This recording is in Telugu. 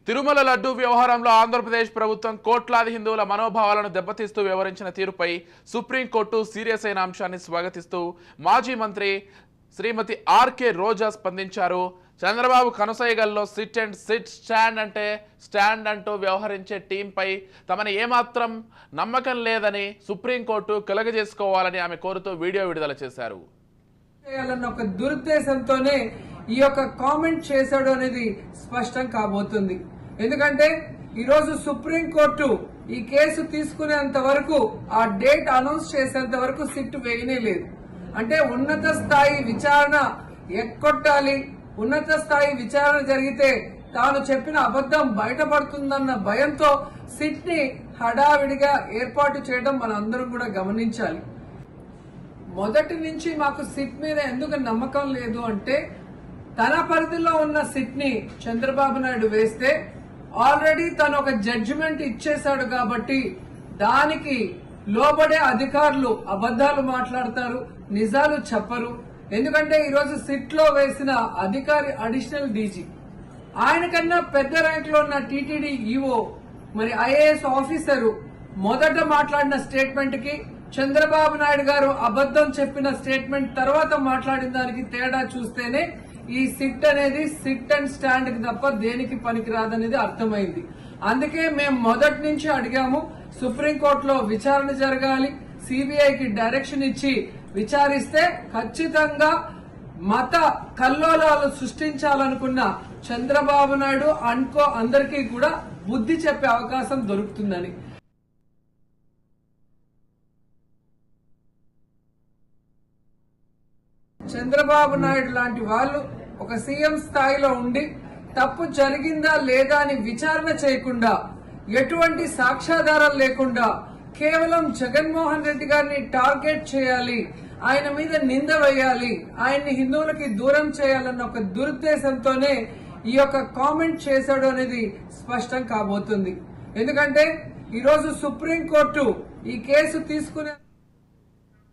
తిరుమల లడ్డూ వ్యవహారంలో ఆంధ్రప్రదేశ్ ప్రభుత్వం కోట్లాది హిందువుల మనోభావాలను దెబ్బతీస్తూ వ్యవహరించిన తీరుపై సుప్రీంకోర్టు సీరియస్ అయిన అంశాన్ని స్వాగతిస్తూ మాజీ మంత్రి శ్రీమతి ఆర్కే రోజా స్పందించారు. చంద్రబాబు కనసైగల్లో సిట్ అండ్ సిట్ స్టాండ్ అంటూ వ్యవహరించే టీంపై తమని ఏమాత్రం నమ్మకం లేదని సుప్రీంకోర్టు కలగజేసుకోవాలని ఆమె కోరుతూ వీడియో విడుదల చేశారు. ఒక దురుద్దేశంతోనే ఈ యొక్క కామెంట్ చేశాడు అనేది స్పష్టం కాబోతుంది. ఎందుకంటే ఈరోజు సుప్రీంకోర్టు ఈ కేసు తీసుకునేంత వరకు, ఆ డేట్ అనౌన్స్ చేసేంత వరకు సిట్ వేయనే లేదు. అంటే ఉన్నత స్థాయి విచారణ ఎక్కొట్టాలి, ఉన్నత స్థాయి విచారణ జరిగితే తాను చెప్పిన అబద్ధం బయటపడుతుందన్న భయంతో సిట్ ని హడావిడిగా ఏర్పాటు చేయడం మనందరం కూడా గమనించాలి. మొదటి నుంచి మాకు సిట్ మీద ఎందుకు నమ్మకం లేదు అంటే, తన పరిధిలో ఉన్న సిట్ ని చంద్రబాబు నాయుడు వేస్తే ఆల్రెడీ తను ఒక జడ్జిమెంట్ ఇచ్చేశాడు కాబట్టి దానికి లోబడే అధికారులు అబద్దాలు మాట్లాడతారు, నిజాలు చెప్పరు. ఎందుకంటే ఈరోజు సిట్ లో వేసిన అధికారి అడిషనల్ డీజీ, ఆయన కన్నా పెద్ద ర్యాంక్ లో ఉన్న టీటీడీ ఈఓ, మరి ఐఏఎస్ ఆఫీసరు మొదట మాట్లాడిన స్టేట్మెంట్ కి చంద్రబాబు నాయుడు గారు అబద్దం చెప్పిన స్టేట్మెంట్ తర్వాత మాట్లాడిన దానికి తేడా చూస్తేనే ఈ సిట్ అనేది సిట్ అండ్ స్టాండ్ కి తప్ప దేనికి పనికిరాదనేది అర్థమైంది. అందుకే మేము మొదటి నుంచి అడిగాము, సుప్రీంకోర్టులో విచారణ జరగాలి, సిబిఐకి డైరెక్షన్ ఇచ్చి విచారిస్తే ఖచ్చితంగా మత కల్లోలాలు సృష్టించాలనుకున్న చంద్రబాబు నాయుడు అందరికీ కూడా బుద్ధి చెప్పే అవకాశం దొరుకుతుందని. చంద్రబాబు నాయుడు లాంటి వాళ్ళు ఒక సీఎం స్థాయిలో ఉండి తప్పు జరిగిందా లేదా అని విచారణ చేయకుండా, ఎటువంటి సాక్ష్యాధారాలు లేకుండా కేవలం జగన్మోహన్ రెడ్డి గారిని టార్గెట్ చేయాలి, ఆయన మీద నింద వేయాలి, ఆయన్ని హిందువులకి దూరం చేయాలన్న ఒక దురుద్దేశంతోనే ఈ యొక్క కామెంట్ చేశాడు అనేది స్పష్టం కాబోతుంది. ఎందుకంటే ఈరోజు సుప్రీంకోర్టు ఈ కేసు తీసుకునే